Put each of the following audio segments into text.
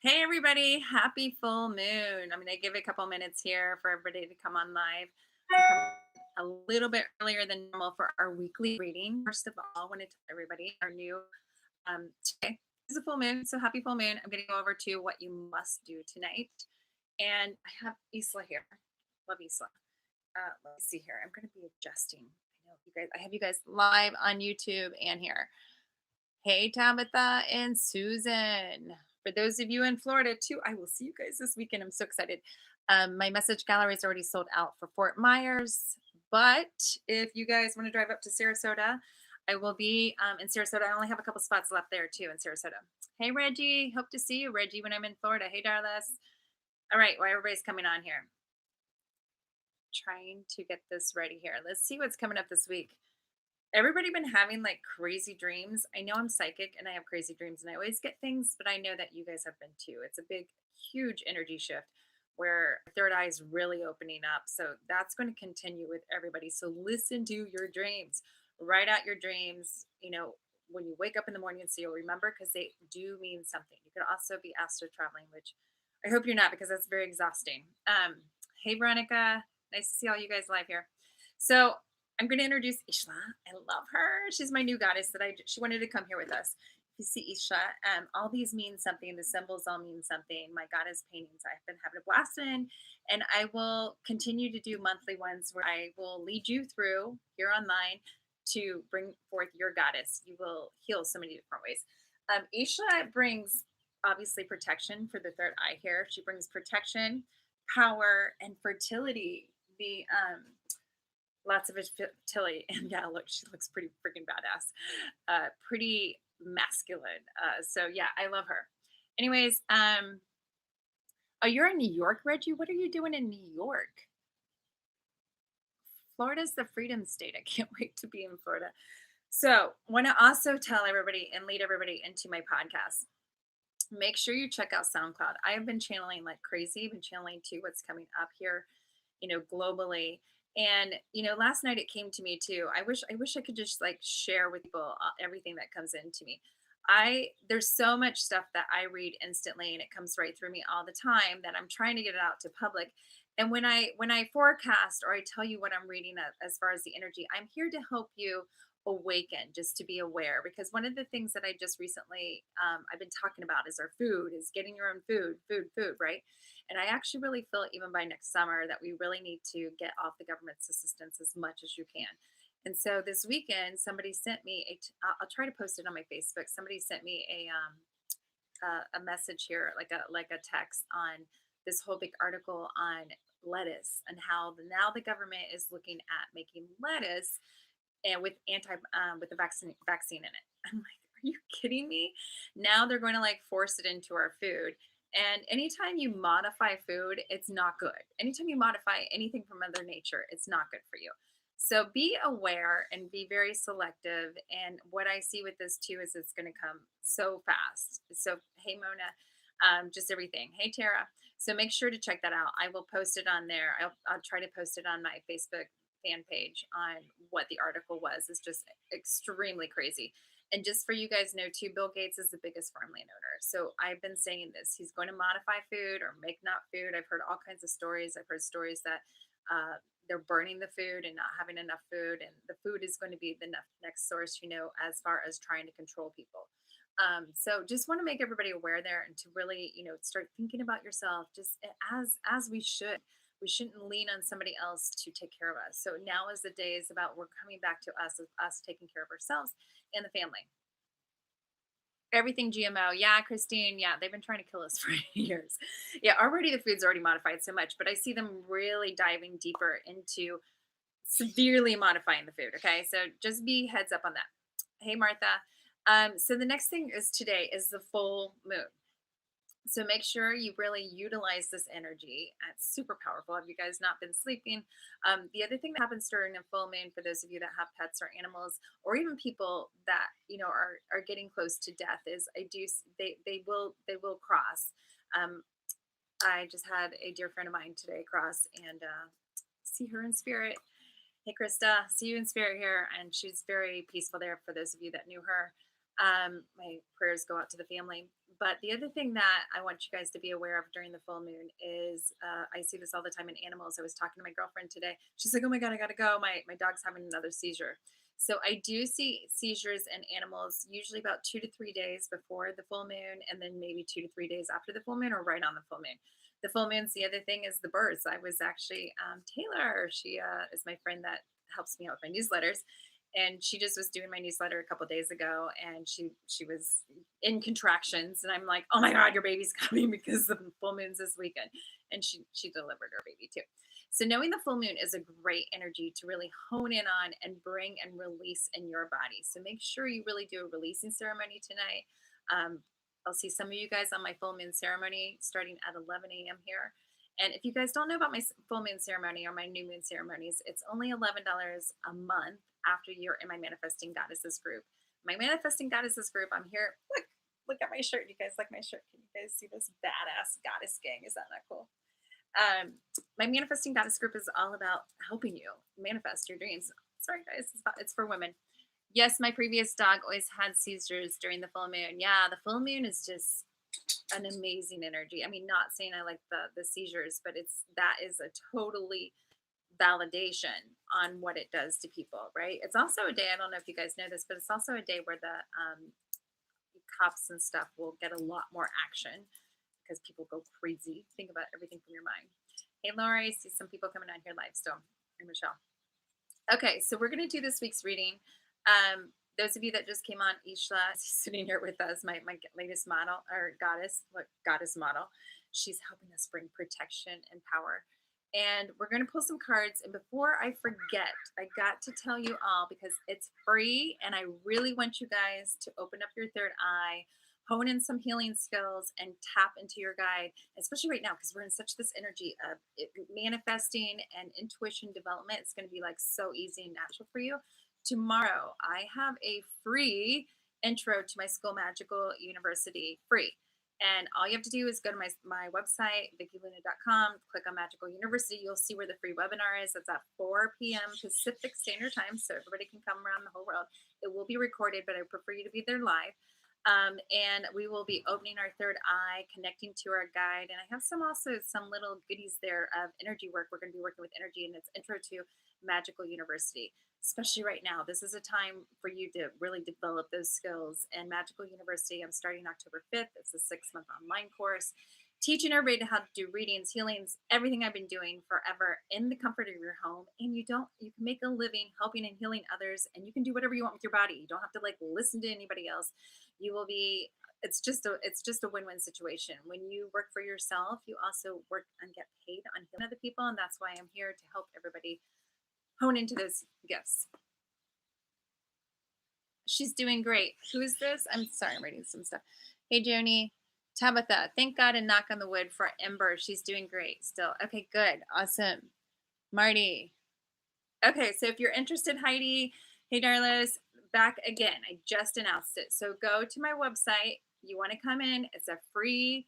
Hey everybody, happy full moon. I'm going to give it a couple minutes here for everybody to come on live. I'm coming a little bit earlier than normal for our weekly reading. First of all, I want to tell everybody our new today is a full moon. So happy full moon. I'm going to go over to what you must do tonight. And I have Isla here. Love Isla. Let me see here. I'm going to be adjusting. I know you guys, I have you guys live on YouTube and here. Hey, Tabitha and Susan. For those of you in Florida too, I will see you guys this weekend. I'm so excited. My message gallery is already sold out for Fort Myers. But if you guys want to drive up to Sarasota, I will be in Sarasota. I only have a couple spots left there too in Sarasota. Hey, Reggie. Hope to see you, Reggie, when I'm in Florida. Hey, Darlis. All right. Well, everybody's coming on here. Trying to get this ready here. Let's see what's coming up this week. Everybody been having like crazy dreams. I know I'm psychic and I have crazy dreams and I always get things, but I know that you guys have been too. It's a big, huge energy shift where third eye is really opening up. So that's going to continue with everybody. So listen to your dreams, write out your dreams. When you wake up in the morning, so you'll remember because they do mean something. You could also be astro traveling, which I hope you're not because that's very exhausting. Hey, Veronica. Nice to see all you guys live here. So I'm going to introduce Ishla. I love her. She's my new goddess she wanted to come here with us. If you see Ishla, all these mean something. The symbols all mean something. My goddess paintings I've been having a blast in, and I will continue to do monthly ones where I will lead you through here online to bring forth your goddess. You will heal so many different ways. Ishla brings obviously protection for the third eye here. She brings protection, power, and fertility. The Lots of fertility. And yeah, look, she looks pretty freaking badass. Pretty masculine. So yeah, I love her. Anyways, oh, you're in New York, Reggie? What are you doing in New York? Florida's the freedom state. I can't wait to be in Florida. So, want to also tell everybody and lead everybody into my podcast. Make sure you check out SoundCloud. I have been channeling like crazy. Been channeling to what's coming up here, globally. And last night it came to me too. I wish I could just like share with people everything that comes into me. There's so much stuff that I read instantly and it comes right through me all the time that I'm trying to get it out to public. And when I forecast or I tell you what I'm reading as far as the energy, I'm here to help you awaken, just to be aware. Because one of the things that I just recently I've been talking about is our food, is getting your own food, right? And I actually really feel even by next summer that we really need to get off the government's assistance as much as you can. And so this weekend, somebody sent me I'll try to post it on my Facebook. Somebody sent me a message here, like a text on this whole big article on lettuce and how now the government is looking at making lettuce and with the vaccine in it. I'm like, are you kidding me? Now they're going to like force it into our food. And anytime you modify food, it's not good. Anytime you modify anything from Mother Nature, it's not good for you. So be aware and be very selective. And what I see with this too is it's going to come so fast. So, hey, Mona, just everything. Hey, Tara. So make sure to check that out. I will post it on there. I'll try to post it on my Facebook fan page on what the article was. It's just extremely crazy. And just for you guys know too, Bill Gates is the biggest farmland owner. So I've been saying this. He's going to modify food or make not food. I've heard all kinds of stories. I've heard stories that they're burning the food and not having enough food. And the food is going to be the next source, as far as trying to control people. So just want to make everybody aware there and to really, start thinking about yourself just as we should. We shouldn't lean on somebody else to take care of us. So now is the days about we're coming back to us taking care of ourselves and the family. Everything GMO. Yeah, Christine. Yeah, they've been trying to kill us for years. Yeah, already the food's already modified so much, but I see them really diving deeper into severely modifying the food. Okay, so just be heads up on that. Hey, Martha. So the next thing is today is the full moon. So make sure you really utilize this energy. It's super powerful. Have you guys not been sleeping? The other thing that happens during a full moon, for those of you that have pets or animals, or even people that are getting close to death, is they will cross. Um, I just had a dear friend of mine today cross and see her in spirit. Hey, Krista, see you in spirit here, and she's very peaceful there. For those of you that knew her. My prayers go out to the family. But the other thing that I want you guys to be aware of during the full moon is I see this all the time in animals. I was talking to my girlfriend today. She's like, "Oh my god, I gotta go. My dog's having another seizure." So I do see seizures in animals usually about 2 to 3 days before the full moon, and then maybe 2 to 3 days after the full moon, or right on the full moon. The full moon's the other thing is the birds. I was actually Taylor. She is my friend that helps me out with my newsletters, and she just was doing my newsletter a couple days ago, and she was in contractions, and I'm like, "Oh my god, your baby's coming because the full moon's this weekend." And she delivered her baby too. So knowing the full moon is a great energy to really hone in on and bring and release in your body. So make sure you really do a releasing ceremony tonight. um, I'll see some of you guys on my full moon ceremony starting at 11 a.m. here. And if you guys don't know about my full moon ceremony or my new moon ceremonies, it's only $11 a month after you're in my Manifesting Goddesses group. My Manifesting Goddesses group, I'm here. Look at my shirt. You guys like my shirt? Can you guys see this badass goddess gang? Is that not cool? My Manifesting Goddess group is all about helping you manifest your dreams. Sorry, guys, it's for women. Yes, my previous dog always had seizures during the full moon. Yeah, the full moon is just an amazing energy. I mean, not saying I like the seizures, but that is a totally validation on what it does to people, right? It's also a day, I don't know if you guys know this, but it's also a day where the cops and stuff will get a lot more action because people go crazy. Think about everything from your mind. Hey, Laura, I see some people coming on here live still. Hey, Michelle. Okay, so we're going to do this week's reading. Those of you that just came on, Ishla is sitting here with us, my latest model, or goddess model. She's helping us bring protection and power. And we're going to pull some cards. And before I forget, I got to tell you all, because it's free and I really want you guys to open up your third eye, hone in some healing skills, and tap into your guide, especially right now because we're in such this energy of manifesting and intuition development. It's going to be like so easy and natural for you. Tomorrow, I have a free intro to my School Magical University, free. And all you have to do is go to my website, vickyluna.com, click on Magical University. You'll see where the free webinar is. It's at 4 p.m. Pacific Standard Time, so everybody can come around the whole world. It will be recorded, but I prefer you to be there live. And we will be opening our third eye, connecting to our guide. And I have some little goodies there of energy work. We're going to be working with energy, and it's intro to Magical University. Especially right now, this is a time for you to really develop those skills. And Magical University, I'm starting October 5th. It's a 6-month online course teaching everybody how to do readings, healings, everything I've been doing forever in the comfort of your home. And you can make a living helping and healing others, and you can do whatever you want with your body. You don't have to listen to anybody else. You will be, it's just a win-win situation. When you work for yourself, you also work and get paid on healing other people. And that's why I'm here to help everybody hone into those gifts. She's doing great. Who is this? I'm sorry, I'm reading some stuff. Hey, Joni. Tabitha, thank God and knock on the wood for Ember. She's doing great still. Okay, good. Awesome. Marty. Okay, so if you're interested, Heidi, hey, Darlos, back again. I just announced it. So go to my website. You want to come in. It's a free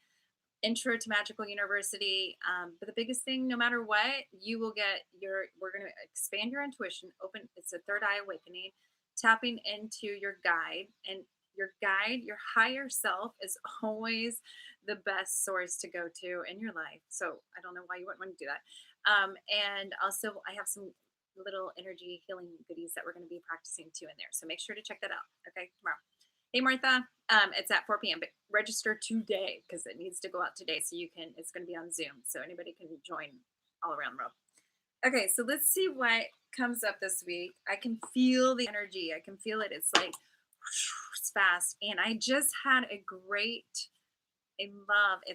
intro to Magical University. But the biggest thing, no matter what, you will get we're going to expand your intuition, it's a third eye awakening, tapping into your guide. And your guide, your higher self, is always the best source to go to in your life. So I don't know why you wouldn't want to do that. And also I have some little energy healing goodies that we're going to be practicing too in there. So make sure to check that out. Okay, tomorrow. Hey, Martha, it's at 4 p.m., but register today because it needs to go out today. So it's going to be on Zoom. So anybody can join all around the world. Okay, so let's see what comes up this week. I can feel the energy. I can feel it. It's like, it's fast. And I just had it's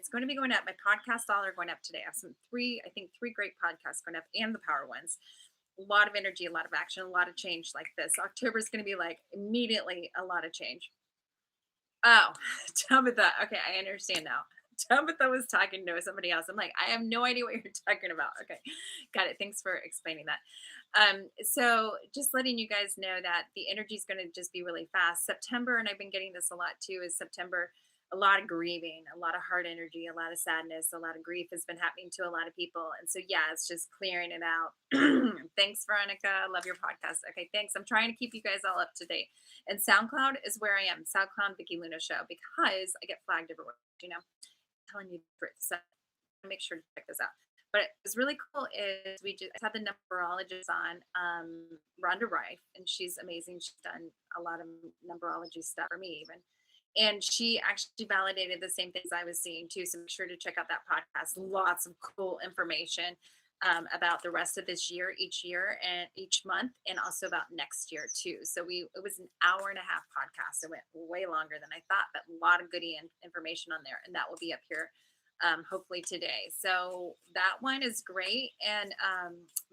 going to be going up. My podcast all are going up today. I have three great podcasts going up, and the power ones. A lot of energy, a lot of action, a lot of change like this. October is going to be immediately a lot of change. Oh, Tabitha. Okay, I understand now. Tabitha was talking to somebody else. I'm like, I have no idea what you're talking about. Okay, got it. Thanks for explaining that. So just letting you guys know that the energy is going to just be really fast. September, and I've been getting this a lot too, is September. a lot of grieving, a lot of hard energy, a lot of sadness, a lot of grief has been happening to a lot of people. And so, yeah, it's just clearing it out. Thanks, Veronica. Love your podcast. Okay, thanks. I'm trying to keep you guys all up to date. And SoundCloud is where I am. SoundCloud Vicky Luna Show, because I get flagged everywhere. You know, telling you the truth. So make sure to check this out. But what's really cool is we just had the numerologist on, Rhonda Rife, and she's amazing. She's done a lot of numerology stuff for me, even. And she actually validated the same things I was seeing too. So make sure to check out that podcast. Lots of cool information about the rest of this year, each year, and each month, and also about next year too. So it was an hour and a half podcast. It went way longer than I thought, but a lot of goody information on there, and that will be up here hopefully today. So that one is great and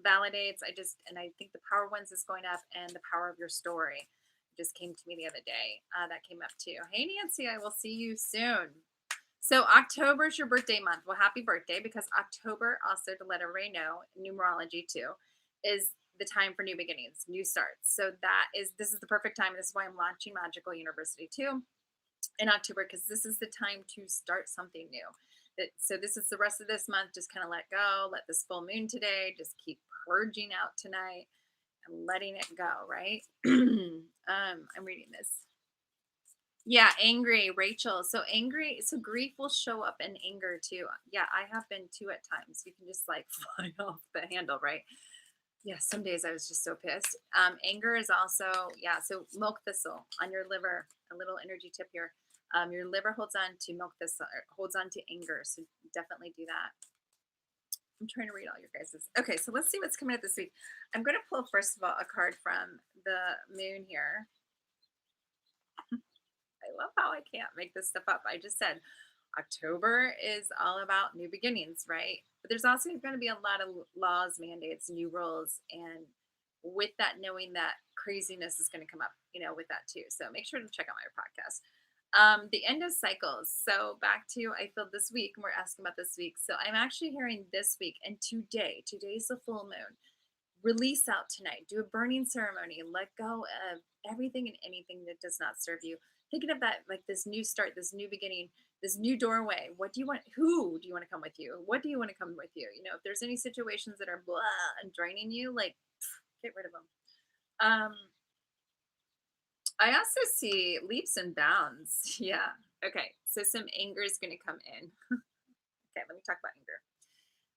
validates. I think the power ones is going up, and the power of your story just came to me the other day. That came up too. Hey, Nancy, I will see you soon. So October is your birthday month. Well, happy birthday, because October, also to let everybody know, numerology too, is the time for new beginnings, new starts. So this is the perfect time. This is why I'm launching Magical University too in October, because this is the time to start something new. So this is the rest of this month. Just kind of let go, let this full moon today, just keep purging out tonight and letting it go, right? I'm reading this. Yeah, angry, Rachel. So angry, so grief will show up in anger too. Yeah, I have been too at times. You can just like fly off the handle, right? Yeah, some days I was just so pissed. Anger is also, yeah, so milk thistle on your liver, a little energy tip here. Your liver holds on to milk thistle, holds on to anger. So definitely do that. I'm trying to read all your guys's. Okay, so let's see what's coming up this week. I'm going to pull, first of all, a card from the moon here. I love how I can't make this stuff up. I just said October is all about new beginnings, right? But there's also going to be a lot of laws, mandates, new rules. And with that, knowing that craziness is going to come up, with that too. So make sure to check out my podcast. The end of cycles. So back to, I feel this week, and we're asking about this week. So I'm actually hearing this week and today's the full moon. Release out tonight. Do a burning ceremony. Let go of everything and anything that does not serve you. Thinking of that, like this new start, this new beginning, this new doorway. What do you want? Who do you want to come with you? What do you want to come with you? If there's any situations that are blah and draining you, like get rid of them. I also see leaps and bounds. Yeah. Okay. So some anger is going to come in. Okay. Let me talk about anger.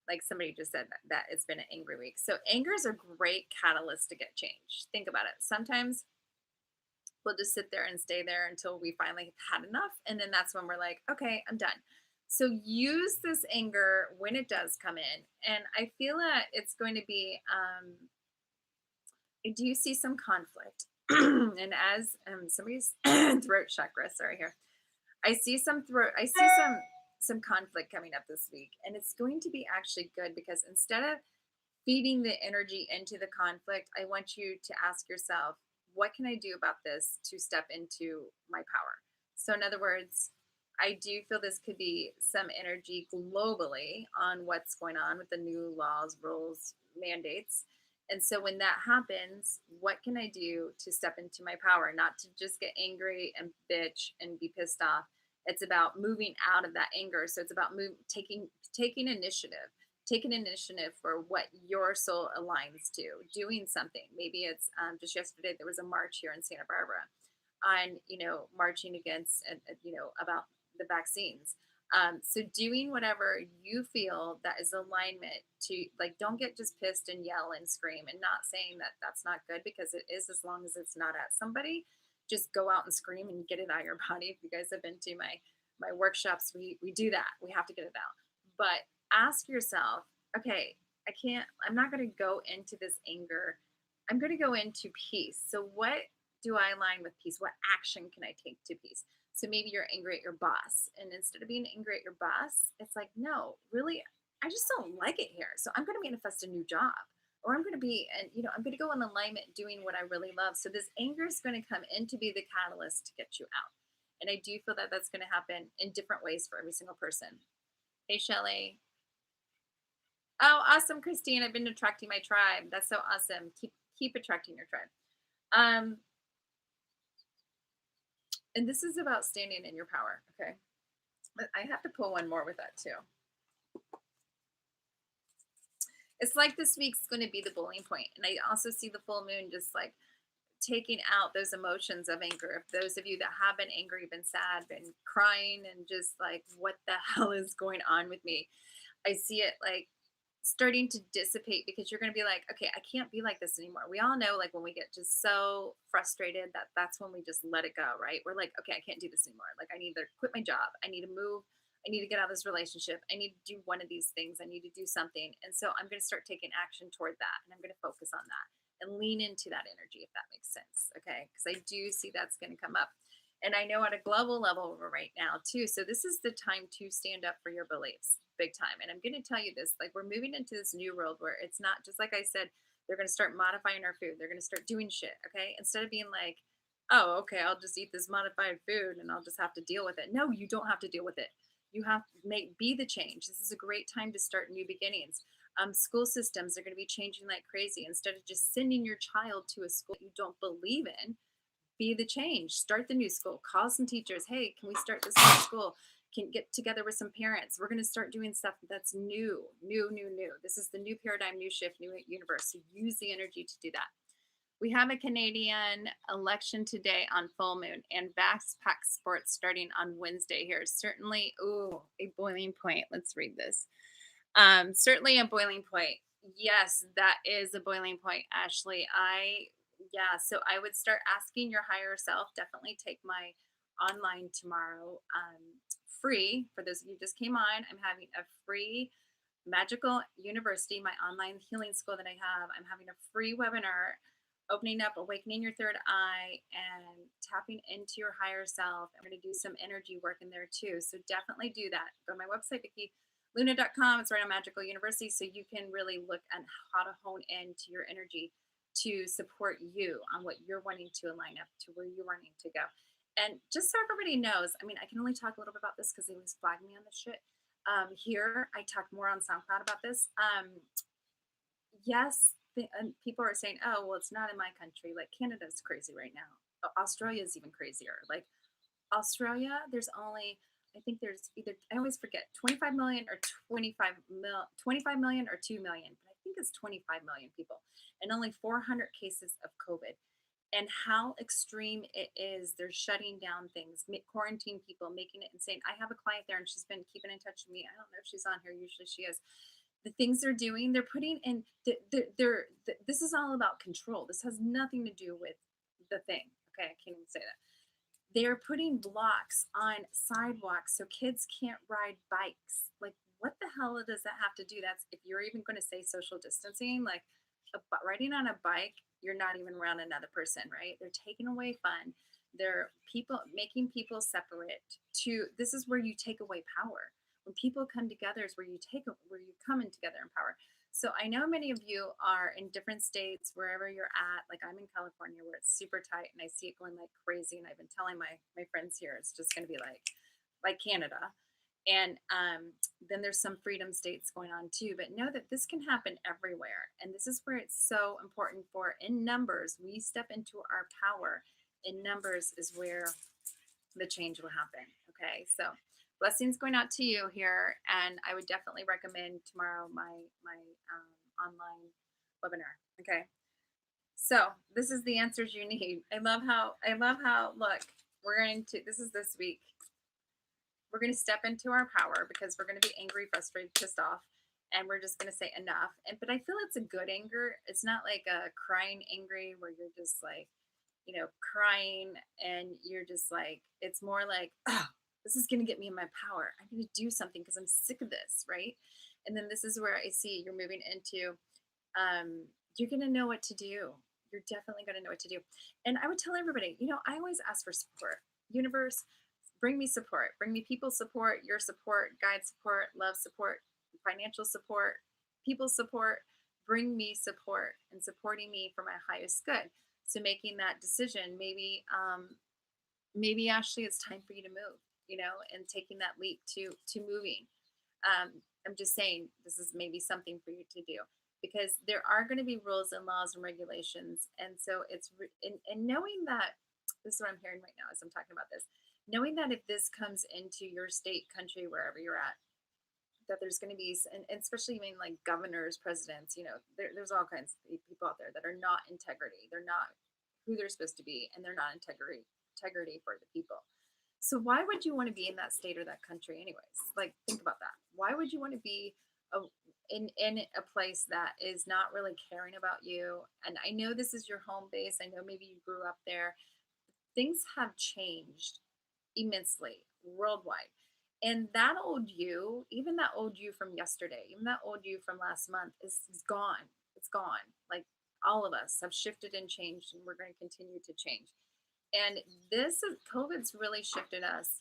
Like somebody just said that it's been an angry week. So anger is a great catalyst to get change. Think about it. Sometimes we'll just sit there and stay there until we finally have had enough. And then that's when we're like, okay, I'm done. So use this anger when it does come in. And I feel that it's going to be, I do see some conflict. And as somebody's throat chakra, sorry here, I see some conflict coming up this week, and it's going to be actually good, because instead of feeding the energy into the conflict, I want you to ask yourself, what can I do about this to step into my power? So in other words, I do feel this could be some energy globally on what's going on with the new laws, rules, mandates. And so when that happens, what can I do to step into my power? Not to just get angry and bitch and be pissed off. It's about moving out of that anger. So it's about taking initiative. Take an initiative for what your soul aligns to, doing something. Maybe it's just yesterday there was a march here in Santa Barbara on, marching against, about the vaccines. So doing whatever you feel that is alignment to, like, don't get just pissed and yell and scream, and not saying that that's not good, because it is, as long as it's not at somebody. Just go out and scream and get it out of your body. If you guys have been to my workshops, we do that. We have to get it out. But ask yourself, okay, I'm not going to go into this anger. I'm going to go into peace. So what do I align with peace? What action can I take to peace? So maybe you're angry at your boss, and instead of being angry at your boss, it's like, no, really, I just don't like it here. So I'm going to manifest a new job, or I'm going to be, and I'm going to go in alignment doing what I really love. So this anger is going to come in to be the catalyst to get you out. And I do feel that that's going to happen in different ways for every single person. Hey, Shelly. Oh, awesome, Christine. I've been attracting my tribe. That's so awesome. Keep attracting your tribe. And this is about standing in your power, okay? I have to pull one more with that too. It's like this week's going to be the boiling point, and I also see the full moon just like taking out those emotions of anger. If those of you that have been angry, been sad, been crying, and just like, what the hell is going on with me? I see it like starting to dissipate because you're going to be like, okay, I can't be like this anymore. We all know, like, when we get just so frustrated, that's when we just let it go, right? We're like, okay, I can't do this anymore. Like, I need to quit my job. I need to move. I need to get out of this relationship. I need to do one of these things. I need to do something. And so I'm going to start taking action toward that. And I'm going to focus on that and lean into that energy, if that makes sense. Okay. Because I do see that's going to come up. And I know at a global level right now too. So this is the time to stand up for your beliefs, big time. And I'm going to tell you this, like, we're moving into this new world where it's not just like I said, they're going to start modifying our food. They're going to start doing shit. Okay. Instead of being like, oh, okay, I'll just eat this modified food and I'll just have to deal with it. No, you don't have to deal with it. You have to be the change. This is a great time to start new beginnings. School systems are going to be changing like crazy. Instead of just sending your child to a school you don't believe in, be the change. Start the new school. Call some teachers. Hey, can we start this new school? Can get together with some parents. We're going to start doing stuff that's new, new, new, new. This is the new paradigm, new shift, new universe. So use the energy to do that. We have a Canadian election today on full moon and backpack sports starting on Wednesday here. Certainly, ooh, a boiling point. Let's read this. Certainly a boiling point. Yes, that is a boiling point, Ashley. Yeah, so I would start asking your higher self. Definitely take my online tomorrow, free. For those of you who just came on, I'm having a free Magical University, my online healing school that I have. I'm having a free webinar opening up, awakening your third eye, and tapping into your higher self. I'm going to do some energy work in there too. So definitely do that. Go to my website, VickiLuna.com. It's right on Magical University. So you can really look at how to hone into your energy to support you on what you're wanting to align up to where you're wanting to go. And just so everybody knows, I mean, I can only talk a little bit about this because they was flagging me on this shit. Here, I talk more on SoundCloud about this. Yes, and people are saying, "Oh, well, it's not in my country." Like, Canada's crazy right now. Australia is even crazier. Like, Australia, there's only, I think there's either, I always forget, 25 million or 25 million or 2 million, but I think it's 25 million people and only 400 cases of COVID. And how extreme it is. They're shutting down things, quarantine people, making it insane. I have a client there and she's been keeping in touch with me. I don't know if she's on here. Usually she is. The things they're doing, they're putting in, this is all about control. This has nothing to do with the thing. Okay, I can't even say that. They're putting blocks on sidewalks so kids can't ride bikes. Like, what the hell does that have to do? That's, if you're even going to say social distancing, like, riding on a bike, you're not even around another person, right? They're taking away fun. They're making people separate. To This is where you take away power. When people come together is where you come in together in power. So I know many of you are in different states, wherever you're at. Like, I'm in California where it's super tight and I see it going like crazy. And I've been telling my friends here, it's just going to be like Canada. And then there's some freedom states going on too. But know that this can happen everywhere. And this is where it's so important for, in numbers, we step into our power. In numbers is where the change will happen. Okay. So blessings going out to you here. And I would definitely recommend tomorrow my online webinar. Okay. So this is the answers you need. I love how, look, we're going to, this is this week. We're going to step into our power because we're going to be angry, frustrated, pissed off, and we're just going to say enough. But I feel it's a good anger. It's not like a crying angry where you're just like, crying and you're just like, it's more like, oh, this is going to get me in my power. I'm going to do something because I'm sick of this, right? And then this is where I see you're moving into, you're going to know what to do. You're definitely going to know what to do. And I would tell everybody, I always ask for support. Universe, bring me support. Bring me people support, your support, guide support, love support, financial support, people support. Bring me support and supporting me for my highest good. So making that decision, maybe Ashley, it's time for you to move, and taking that leap to moving. I'm just saying this is maybe something for you to do because there are going to be rules and laws and regulations. And so it's, and knowing that, this is what I'm hearing right now as I'm talking about this, knowing that if this comes into your state, country, wherever you're at, that there's going to be, and especially I mean like governors, presidents, there's all kinds of people out there that are not integrity. They're not who they're supposed to be, and they're not integrity for the people. So why would you want to be in that state or that country, anyways? Like, think about that. Why would you want to be a, in a place that is not really caring about you? And I know this is your home base. I know maybe you grew up there. Things have changed immensely worldwide. And that old you, even that old you from yesterday, even that old you from last month is gone. It's gone. Like, all of us have shifted and changed, and we're going to continue to change. And COVID's really shifted us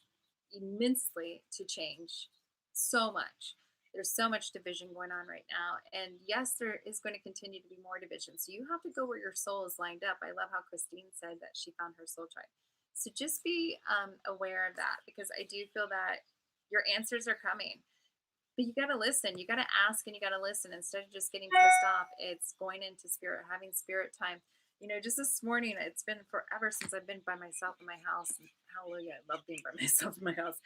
immensely to change so much. There's so much division going on right now. And yes, there is going to continue to be more division. So you have to go where your soul is lined up. I love how Christine said that she found her soul tribe. So just be aware of that, because I do feel that your answers are coming. But you got to listen. You got to ask, and you got to listen instead of just getting pissed off. It's going into spirit, having spirit time. Just this morning, it's been forever since I've been by myself in my house. And hallelujah, I love being by myself in my house.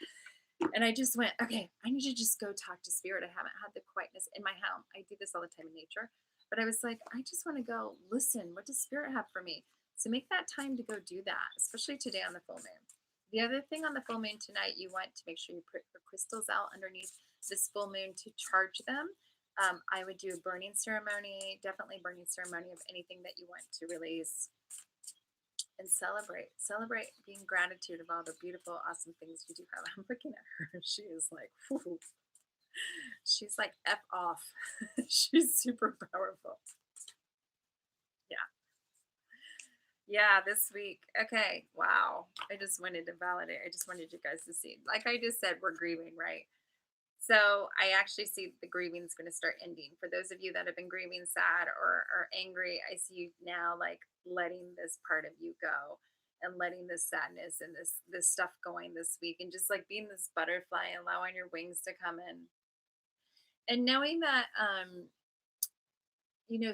And I just went, okay, I need to just go talk to spirit. I haven't had the quietness in my home. I do this all the time in nature. But I was like, I just want to go listen. What does spirit have for me? So make that time to go do that, especially today on the full moon. The other thing on the full moon tonight, you want to make sure you put your crystals out underneath this full moon to charge them. I would do a burning ceremony, definitely burning ceremony of anything that you want to release, and celebrate being gratitude of all the beautiful, awesome things you do have. I'm looking at her. She is like, whew. She's like F off. She's super powerful. Yeah. Yeah, this week. Okay. Wow. I just wanted to validate. I just wanted you guys to see. Like I just said, we're grieving, right? So I actually see the grieving is going to start ending. For those of you that have been grieving, sad, or angry, I see you now like letting this part of you go, and letting this sadness and this stuff going this week, and just like being this butterfly, allowing your wings to come in, and knowing that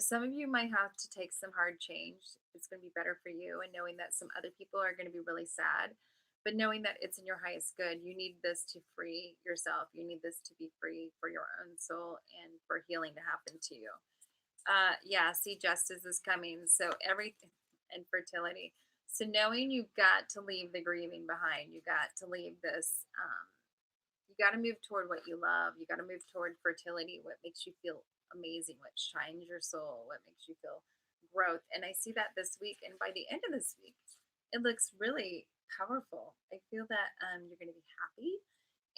some of you might have to take some hard change. It's going to be better for you, and knowing that some other people are going to be really sad, but knowing that it's in your highest good. You need this to free yourself. You need this to be free for your own soul and for healing to happen to you. Yeah, see, justice is coming. So everything, and fertility. So knowing you've got to leave the grieving behind, you got to leave this. You got to move toward what you love. You got to move toward fertility, what makes you feel amazing, what shines your soul, what makes you feel growth. And I see that this week. And by the end of this week, it looks really powerful. I feel that you're going to be happy.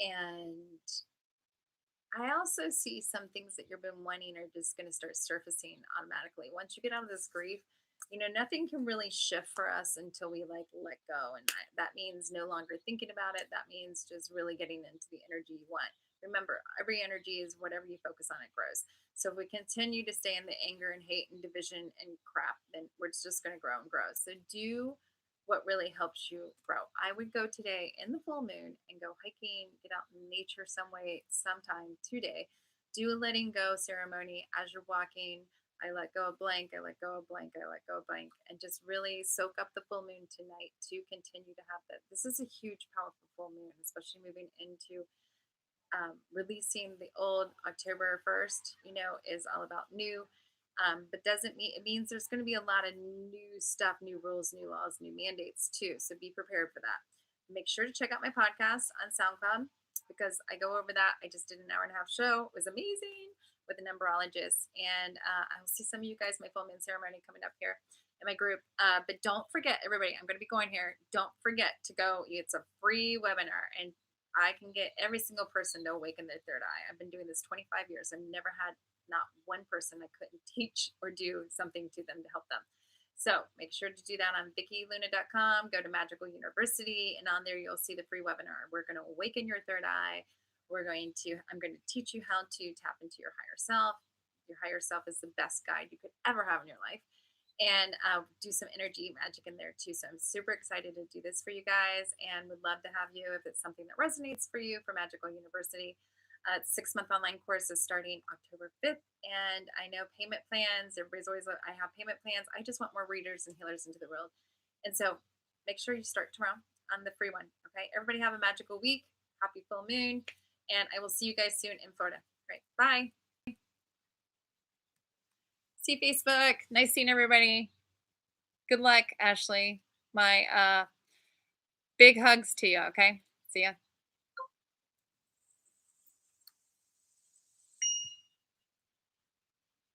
And I also see some things that you've been wanting are just going to start surfacing automatically. Once you get out of this grief, nothing can really shift for us until we like let go. And that means no longer thinking about it. That means just really getting into the energy you want. Remember, every energy is whatever you focus on, it grows. So if we continue to stay in the anger and hate and division and crap, then we're just going to grow and grow. So do what really helps you grow. I would go today in the full moon and go hiking, get out in nature some way, sometime today. Do a letting go ceremony as you're walking. I let go of blank, I let go of blank, I let go of blank, and just really soak up the full moon tonight to continue to have that. This is a huge, powerful full moon, especially moving into releasing the old. October 1st, is all about new. But doesn't mean it means there's going to be a lot of new stuff, new rules, new laws, new mandates too. So be prepared for that. Make sure to check out my podcast on SoundCloud, because I go over that. I just did an hour-and-a-half show. It was amazing with a numerologist. And I'll see some of you guys, my full moon ceremony coming up here in my group. But don't forget, everybody, I'm going to be going here. Don't forget to go. It's a free webinar, and I can get every single person to awaken their third eye. I've been doing this 25 years. I've never had not one person I couldn't teach or do something to them to help them. So make sure to do that on VickyLuna.com. Go to Magical University, and on there you'll see the free webinar. We're going to awaken your third eye. I'm going to teach you how to tap into your higher self. Your higher self is the best guide you could ever have in your life. And do some energy magic in there too. So I'm super excited to do this for you guys, and would love to have you if it's something that resonates for you for Magical University. 6-month online course is starting October 5th. And I know payment plans, everybody's always I have payment plans. I just want more readers and healers into the world. And so make sure you start tomorrow. on the free one. Okay. Everybody have a magical week. Happy full moon. And I will see you guys soon in Florida. All right. Bye. See you, Facebook. Nice seeing everybody. Good luck, Ashley. My big hugs to you. Okay. See ya.